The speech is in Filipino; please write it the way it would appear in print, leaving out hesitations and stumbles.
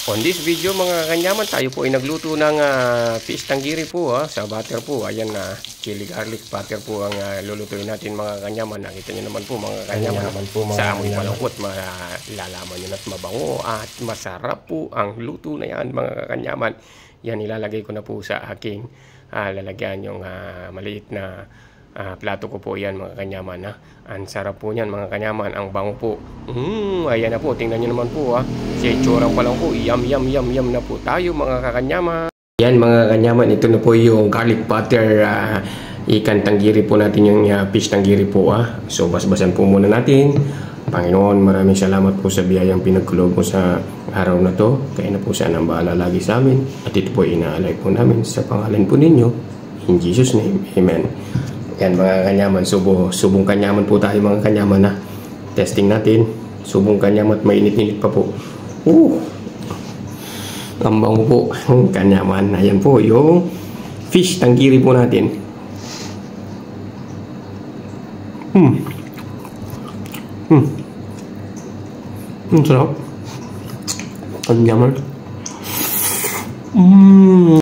On this video mga kanyaman, tayo po ay nagluto ng fish tanggiri po sa butter po. Ayan na chili garlic butter po ang lulutuin natin mga kanyaman. Nakita nyo naman po mga kanyaman sa amoy malungkot, malalaman nyo na't mabango at masarap po ang luto na yan mga kanyaman. Yan ilalagay ko na po sa aking lalagyan yung maliit na plato ko po yan mga kanyaman. Ang sarap po niyan mga kanyaman, ang bango po. Ayan na po, tingnan nyo naman po sa itsura pa lang po, yum na po tayo mga kanyaman. Yan mga kanyaman, ito na po yung garlic butter ikan tanggiri po natin, yung fish tanggiri po. So basbasan po muna natin. Panginoon, maraming salamat po sa biyayang pinagkulog mo sa araw na to. Kaya na po sana ang bahala lagi sa amin. At ito po inaalay po namin sa pangalan po ninyo. In Jesus' name, Amen. Yan mga kanyaman, subong kanyaman po tayo mga kanyaman. Testing natin. Subong kanyaman at mainit-init pa po. Ang bango po kanyaman. Ayan po yung fish tanggiri po natin. Sarap. Kanyaman.